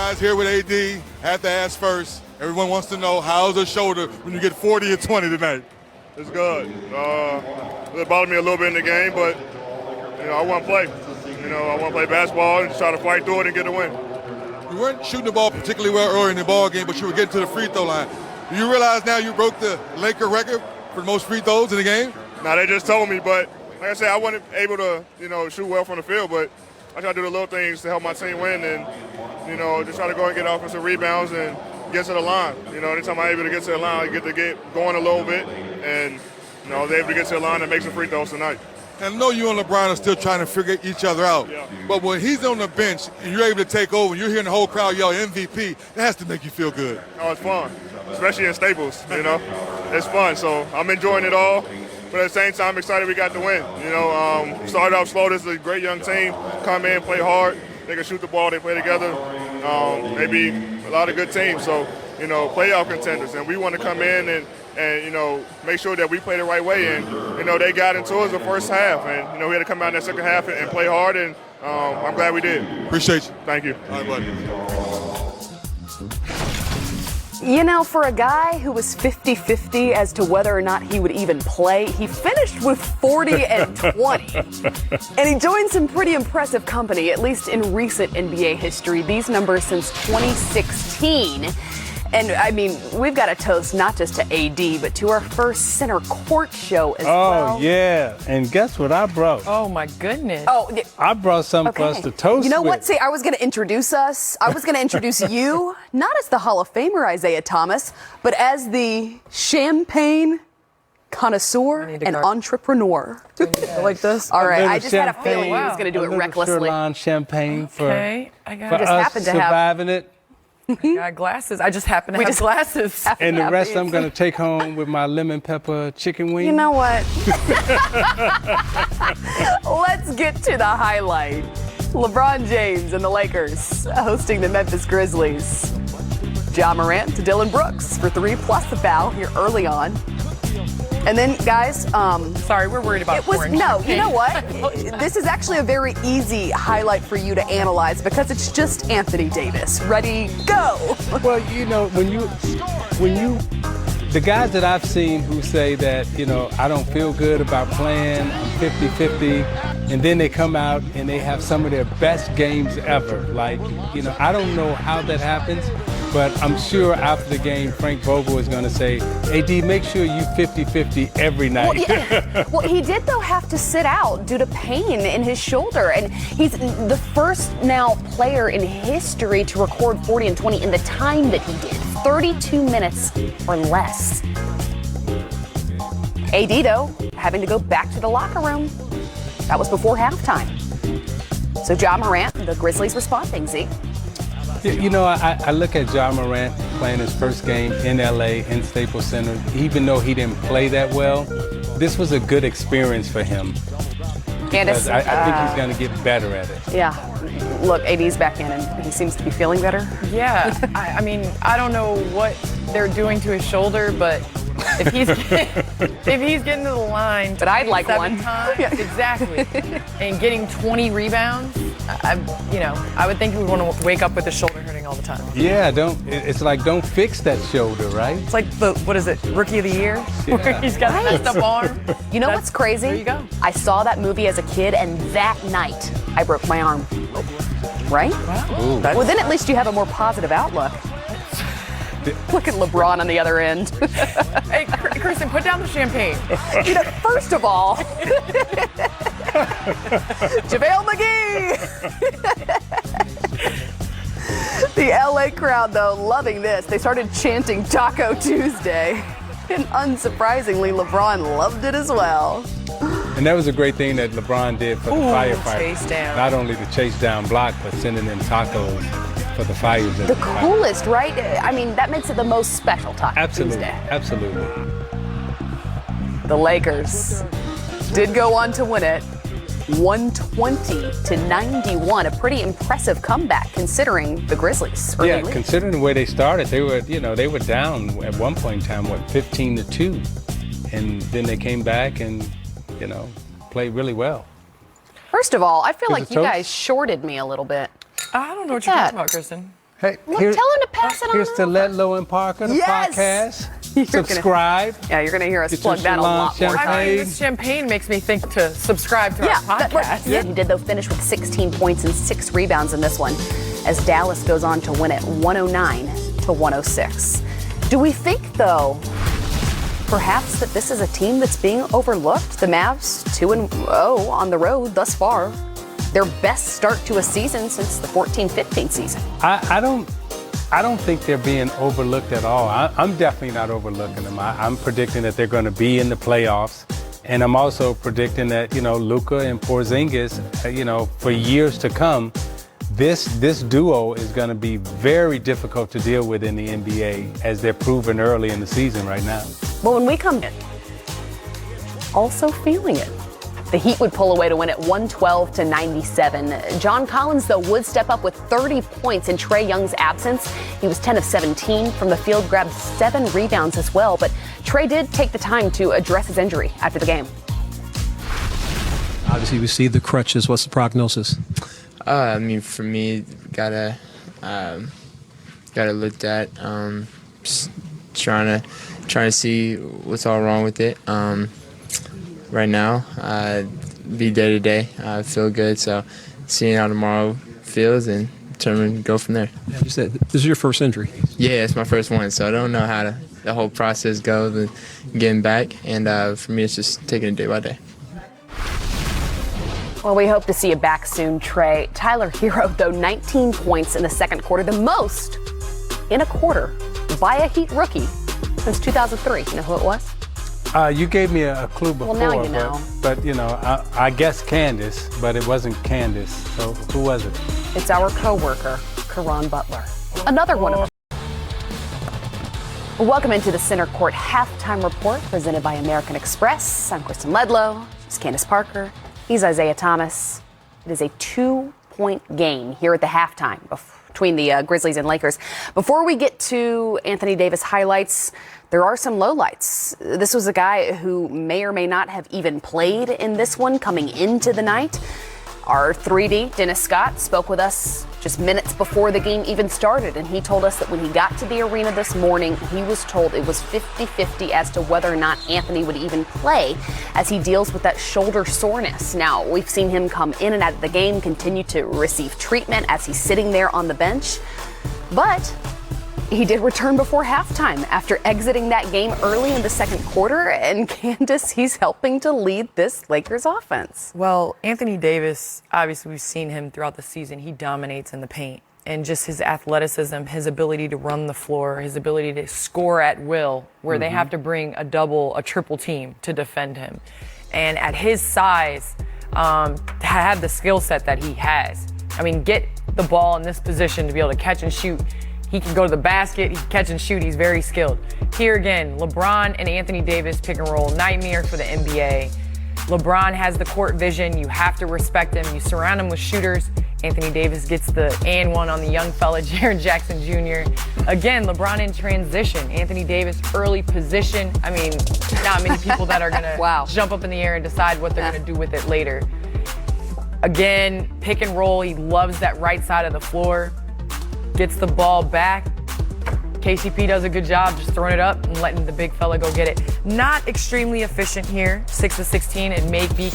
guys here with AD. Have to ask first. Everyone wants to know, how's the shoulder when you get 40 and 20 tonight? It's good. It bothered me a little bit in the game, but I want to play. I want to play basketball and try to fight through it and get a win. You weren't shooting the ball particularly well early in the ball game, but you were getting to the free throw line. Do you realize now you broke the Laker record for the most free throws in the game? Now, they just told me, but like I said, I wasn't able to, shoot well from the field, but I try to do the little things to help my team win and, just try to go and get offensive rebounds and get to the line. Anytime I'm able to get to the line, I get going a little bit, and, I was able to get to the line and make some free throws tonight. And I know you and LeBron are still trying to figure each other out, but when he's on the bench and you're able to take over and you're hearing the whole crowd yell MVP, that has to make you feel good. Oh, it's fun, especially in Staples, It's fun, so I'm enjoying it all. But at the same time, I'm excited we got the win. Started off slow. This is a great young team. Come in, play hard. They can shoot the ball. They play together. They beat a lot of good teams. So, playoff contenders. And we want to come in and make sure that we play the right way. And, they got into us the first half. And, we had to come out in that second half and play hard. And I'm glad we did. Appreciate you. Thank you. All right, buddy. For a guy who was 50-50 as to whether or not he would even play, he finished with 40 and 20. And he joined some pretty impressive company, at least in recent NBA history. These numbers since 2016. And, we've got to toast not just to AD, but to our first center court show as well. Oh, yeah. And guess what I brought? Oh, my goodness. Oh, I brought something for us to toast You know with. what? See, I was going to introduce us. I was going to introduce you, not as the Hall of Famer, Isaiah Thomas, but as the champagne connoisseur and entrepreneur. Like this? All right. I just had a feeling he was going to do it little recklessly. Shoreline champagne for I us happened to have- surviving it. got glasses. I just happen to have glasses. And the rest I'm going to take home with my lemon pepper chicken wings. You know what? Let's get to the highlight. LeBron James and the Lakers hosting the Memphis Grizzlies. Ja Morant to Dillon Brooks for 3 plus the foul here early on. And then, guys, sorry, we're worried about porn. No, you know what? This is actually a very easy highlight for you to analyze because it's just Anthony Davis. Ready, go! Well, the guys that I've seen who say that, I don't feel good about playing, I'm 50-50, and then they come out and they have some of their best games ever. Like, I don't know how that happens, but I'm sure after the game, Frank Vogel is going to say, AD, make sure you 50-50 every night. Well, he did, though, have to sit out due to pain in his shoulder. And he's the first now player in history to record 40 and 20 in the time that he did, 32 minutes or less. AD, though, having to go back to the locker room. That was before halftime. So Ja Morant, the Grizzlies responding, Z. I look at Ja Morant playing his first game in LA in Staples Center. Even though he didn't play that well, this was a good experience for him. Candace, I think he's going to get better at it. Yeah. Look, AD's back in and he seems to be feeling better. Yeah. I don't know what they're doing to his shoulder, but if he's getting to the line, but I'd like 7 one. times, exactly, and getting 20 rebounds, I would think he would want to wake up with his shoulder hurting all the time. Yeah, it's like don't fix that shoulder, right? It's like Rookie of the Year, where he's got a messed up arm. You know what's crazy? There you go. I saw that movie as a kid, and that night I broke my arm. Right? Wow. Well, then at least you have a more positive outlook. Look at LeBron on the other end. Hey, Kristen, put down the champagne. First of all, JaVale McGee. The LA crowd, though, loving this. They started chanting Taco Tuesday. And unsurprisingly, LeBron loved it as well. And that was a great thing that LeBron did for the firefighters. Chase down. Not only the chase down block, but sending them tacos for the fires. The coolest, right? That makes it the most special Taco Tuesday. Absolutely. The Lakers did go on to win it 120-91. A pretty impressive comeback considering the Grizzlies. Yeah, considering the way they started, they were down at one point in time, 15-2. And then they came back and, played really well. First of all, I feel like you guys shorted me a little bit. I don't know what you're talking about, Kristen. Hey, Look, tell him to pass it on Here's to over. Let Low and Parker, the podcast. Subscribe. Yeah, you're going to hear us Get plug your that a lot Shalon more champagne. times. I mean, this champagne makes me think to subscribe to our podcast. He did, though, finish with 16 points and 6 rebounds in this one as Dallas goes on to win it 109-106. Do we think, though, perhaps that this is a team that's being overlooked? The Mavs 2-0 on the road thus far. Their best start to a season since the 14-15 season. I don't think they're being overlooked at all. I'm definitely not overlooking them. I'm predicting that they're going to be in the playoffs. And I'm also predicting that, Luka and Porzingis, for years to come, this duo is going to be very difficult to deal with in the NBA, as they're proven early in the season right now. But when we come in, also feeling it. The Heat would pull away to win it 112-97. John Collins, though, would step up with 30 points in Trae Young's absence. He was 10 of 17 from the field, grabbed 7 rebounds as well. But Trae did take the time to address his injury after the game. Obviously, we see the crutches. What's the prognosis? For me, gotta look at just trying to see what's all wrong with it. Right now, be day to day. I feel good, so seeing how tomorrow feels and determine to go from there. Yeah, you said this is your first injury. Yeah, it's my first one, so I don't know how the whole process goes and getting back. And for me, it's just taking it day by day. Well, we hope to see you back soon, Trae. Tyler Hero, though, 19 points in the second quarter, the most in a quarter by a Heat rookie since 2003. You know who it was? You gave me a clue before, Well, now you know. but I guess Candace, but it wasn't Candace. So who was it? It's our coworker, Caron Butler. Another one of them. Welcome into the Center Court Halftime Report presented by American Express. I'm Kristen Ledlow. She's Candace Parker. He's Isaiah Thomas. It is a 2-point game here at the halftime between the Grizzlies and Lakers. Before we get to Anthony Davis highlights, there are some lowlights. This was a guy who may or may not have even played in this one coming into the night. Our 3D, Dennis Scott, spoke with us just minutes before the game even started, and he told us that when he got to the arena this morning, he was told it was 50-50 as to whether or not Anthony would even play as he deals with that shoulder soreness. Now, we've seen him come in and out of the game, continue to receive treatment as he's sitting there on the bench, but he did return before halftime after exiting that game early in the second quarter. And Candace, he's helping to lead this Lakers offense. Well, Anthony Davis, obviously we've seen him throughout the season. He dominates in the paint. And just his athleticism, his ability to run the floor, his ability to score at will, where they have to bring a double, a triple team to defend him. And at his size, to have the skill set that he has. I mean, get the ball in this position to be able to catch and shoot. He can go to the basket, he can catch and shoot, he's very skilled. Here again, LeBron and Anthony Davis pick and roll, nightmare for the NBA. LeBron has the court vision, you have to respect him, you surround him with shooters. Anthony Davis gets the and one on the young fella, Jaren Jackson Jr. Again, LeBron in transition, Anthony Davis early position. I mean, not many people that are gonna jump up in the air and decide what they're gonna do with it later. Again, pick and roll, he loves that right side of the floor. Gets the ball back. KCP does a good job just throwing it up and letting the big fella go get it. Not extremely efficient here, 6 of 16, and may be